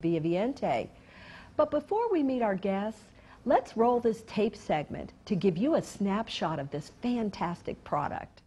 ViaViente. But before we meet our guests, let's roll this tape segment to give you a snapshot of this fantastic product.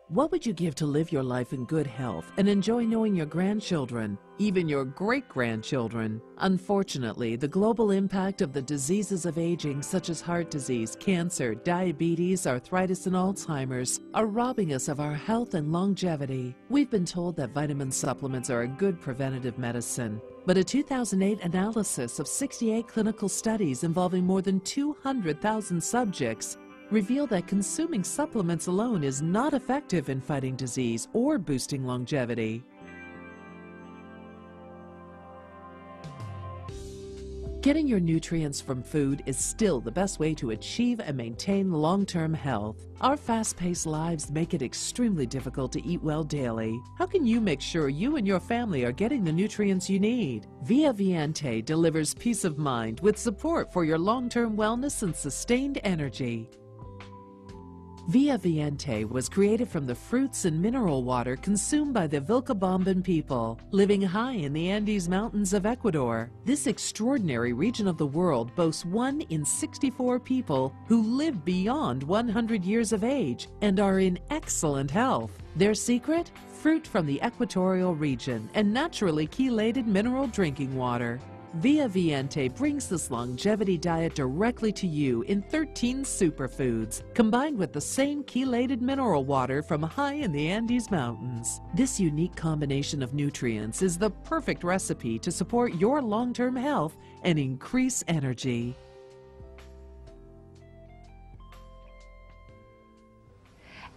What would you give to live your life in good health and enjoy knowing your grandchildren, even your great-grandchildren? Unfortunately, the global impact of the diseases of aging, such as heart disease, cancer, diabetes, arthritis, and Alzheimer's, are robbing us of our health and longevity. We've been told that vitamin supplements are a good preventative medicine, but a 2008 analysis of 68 clinical studies involving more than 200,000 subjects reveal that consuming supplements alone is not effective in fighting disease or boosting longevity. Getting your nutrients from food is still the best way to achieve and maintain long-term health. Our fast-paced lives make it extremely difficult to eat well daily. How can you make sure you and your family are getting the nutrients you need? ViaViente delivers peace of mind with support for your long-term wellness and sustained energy. ViaViente was created from the fruits and mineral water consumed by the Vilcabamban people, living high in the Andes Mountains of Ecuador. This extraordinary region of the world boasts 1 in 64 people who live beyond 100 years of age and are in excellent health. Their secret? Fruit from the equatorial region and naturally chelated mineral drinking water. ViaViente brings this longevity diet directly to you in 13 superfoods, combined with the same chelated mineral water from high in the Andes Mountains. This unique combination of nutrients is the perfect recipe to support your long-term health and increase energy.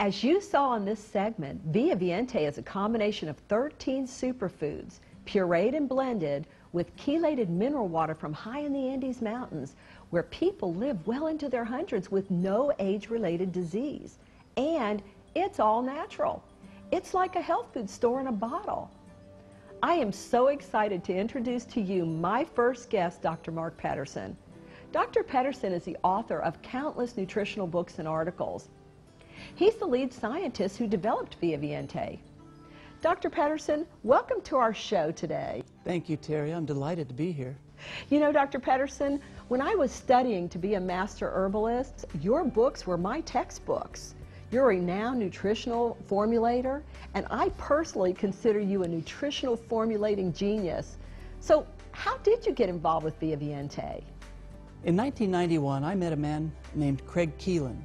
As you saw in this segment, ViaViente is a combination of 13 superfoods, pureed and blended, with chelated mineral water from high in the Andes Mountains, where people live well into their hundreds with no age-related disease. And it's all natural. It's like a health food store in a bottle. I am so excited to introduce to you my first guest, Dr. Mark Pedersen. Dr. Pedersen is the author of countless nutritional books and articles. He's the lead scientist who developed ViaViente. Dr. Pedersen, welcome to our show today. Thank you, Terry. I'm delighted to be here. You know, Dr. Pedersen, when I was studying to be a master herbalist, your books were my textbooks. You're a renowned nutritional formulator, and I personally consider you a nutritional formulating genius. So how did you get involved with ViaViente? In 1991, I met a man named Craig Keelan.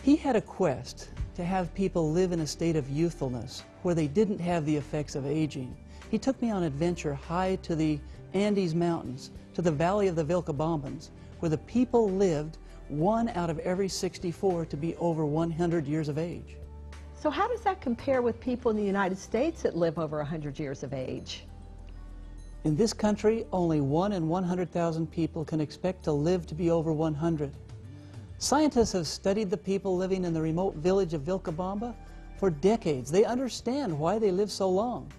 He had a quest to have people live in a state of youthfulness where they didn't have the effects of aging. He took me on an adventure high to the Andes Mountains, to the valley of the Vilcabambans, where the people lived 1 out of every 64 to be over 100 years of age. So how does that compare with people in the United States that live over 100 years of age? In this country, only 1 in 100,000 people can expect to live to be over 100. Scientists have studied the people living in the remote village of Vilcabamba for decades. They understand why they live so long.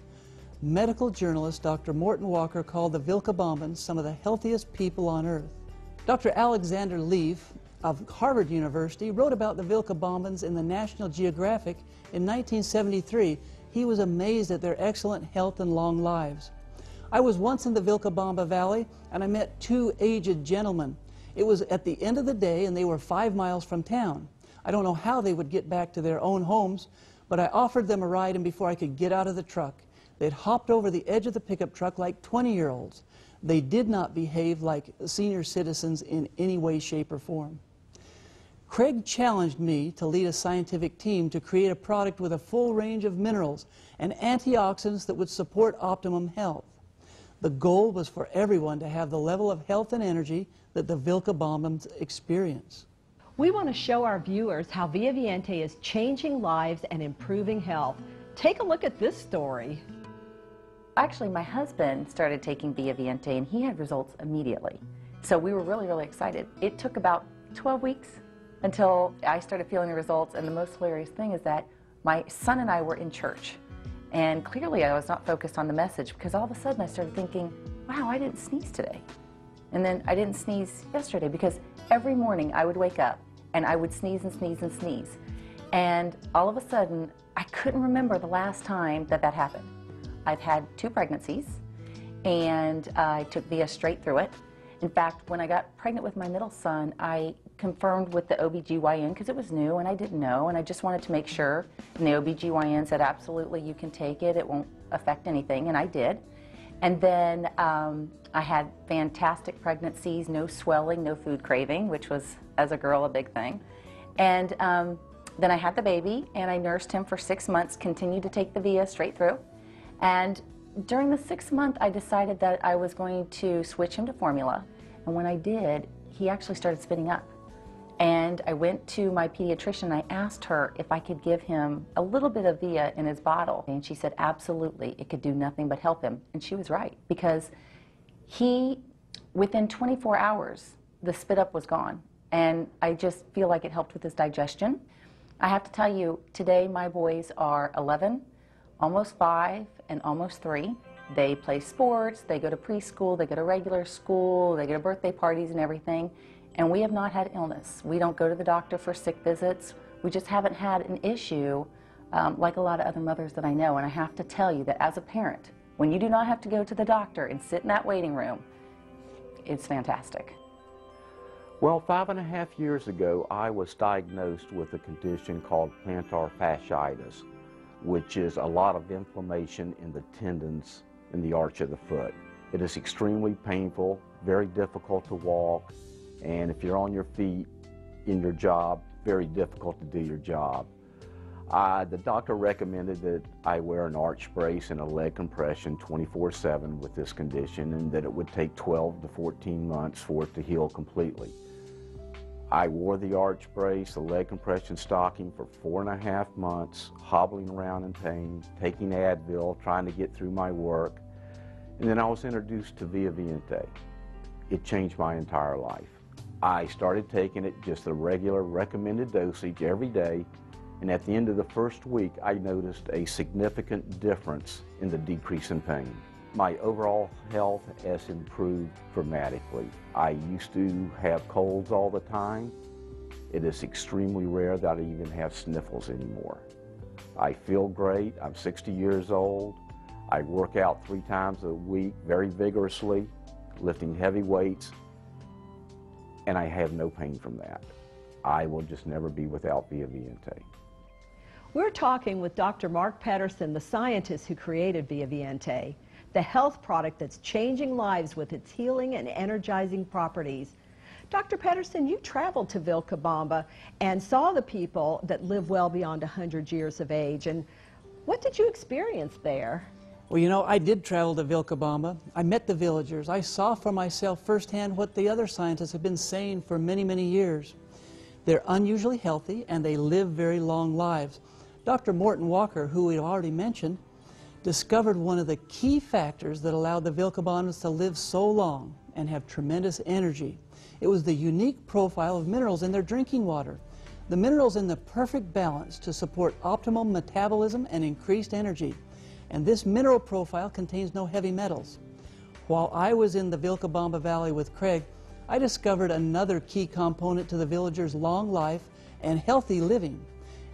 Medical journalist Dr. Morton Walker called the Vilcabambans some of the healthiest people on earth. Dr. Alexander Leaf of Harvard University wrote about the Vilcabambans in the National Geographic in 1973. He was amazed at their excellent health and long lives. I was once in the Vilcabamba Valley and I met 2 aged gentlemen. It was at the end of the day and they were 5 miles from town. I don't know how they would get back to their own homes, but I offered them a ride, and before I could get out of the truck, they'd hopped over the edge of the pickup truck like 20-year-olds. They did not behave like senior citizens in any way, shape, or form. Craig challenged me to lead a scientific team to create a product with a full range of minerals and antioxidants that would support optimum health. The goal was for everyone to have the level of health and energy that the Vilcabambans experience. We want to show our viewers how ViaViente is changing lives and improving health. Take a look at this story. Actually, my husband started taking ViaViente and he had results immediately. So we were really excited. It took about 12 weeks until I started feeling the results, and the most hilarious thing is that my son and I were in church, and clearly I was not focused on the message, because all of a sudden I started thinking, wow, I didn't sneeze today. And then I didn't sneeze yesterday, because every morning I would wake up and I would sneeze and sneeze and sneeze. And all of a sudden, I couldn't remember the last time that happened. I've had 2 pregnancies. and I took Via straight through it. In fact, when I got pregnant with my middle son, I confirmed with the OBGYN because it was new and I didn't know, and I just wanted to make sure. And the OBGYN said, absolutely, you can take it. It won't affect anything, and I did. And then I had fantastic pregnancies, no swelling, no food craving, which was, as a girl, a big thing. And then I had the baby, and I nursed him for 6 months, continued to take the Via straight through. And during the 6th month, I decided that I was going to switch him to formula. And when I did, he actually started spitting up. And I went to my pediatrician and I asked her if I could give him a little bit of Via in his bottle. And she said, absolutely, it could do nothing but help him. And she was right, because within 24 hours, the spit up was gone. And I just feel like it helped with his digestion. I have to tell you, today my boys are 11, almost 5, and almost 3. They play sports, they go to preschool, they go to regular school, they go to birthday parties and everything. And we have not had illness. We don't go to the doctor for sick visits. We just haven't had an issue like a lot of other mothers that I know. And I have to tell you that as a parent, when you do not have to go to the doctor and sit in that waiting room, it's fantastic. Well, 5.5 years ago, I was diagnosed with a condition called plantar fasciitis, which is a lot of inflammation in the tendons in the arch of the foot. It is extremely painful, very difficult to walk, and if you're on your feet in your job, very difficult to do your job. The doctor recommended that I wear an arch brace and a leg compression 24/7 with this condition, and that it would take 12 to 14 months for it to heal completely. I wore the arch brace, the leg compression stocking for 4.5 months, hobbling around in pain, taking Advil, trying to get through my work, and then I was introduced to ViaViente. It changed my entire life. I started taking it just the regular recommended dosage every day, and at the end of the first week, I noticed a significant difference in the decrease in pain. My overall health has improved dramatically. I used to have colds all the time. It is extremely rare that I even have sniffles anymore. I feel great. I'm 60 years old. I work out 3 times a week very vigorously, lifting heavy weights, and I have no pain from that. I will just never be without ViaViente. We're talking with Dr. Mark Pedersen, the scientist who created ViaViente, the health product that's changing lives with its healing and energizing properties. Dr. Pedersen, you traveled to Vilcabamba and saw the people that live well beyond 100 years of age. And what did you experience there? Well, you know, I did travel to Vilcabamba. I met the villagers. I saw for myself firsthand what the other scientists have been saying for many, many years. They're unusually healthy and they live very long lives. Dr. Morton Walker, who we already mentioned, discovered one of the key factors that allowed the Vilcabambans to live so long and have tremendous energy. It was the unique profile of minerals in their drinking water. The minerals in the perfect balance to support optimal metabolism and increased energy. And this mineral profile contains no heavy metals. While I was in the Vilcabamba Valley with Craig, I discovered another key component to the villagers' long life and healthy living.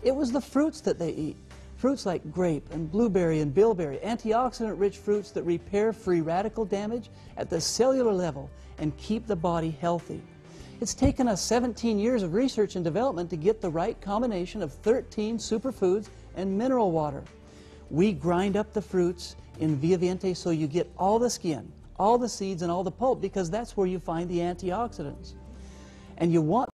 It was the fruits that they eat. Fruits like grape and blueberry and bilberry, antioxidant-rich fruits that repair free radical damage at the cellular level and keep the body healthy. It's taken us 17 years of research and development to get the right combination of 13 superfoods and mineral water. We grind up the fruits in ViaViente so you get all the skin, all the seeds, and all the pulp, because that's where you find the antioxidants. And you want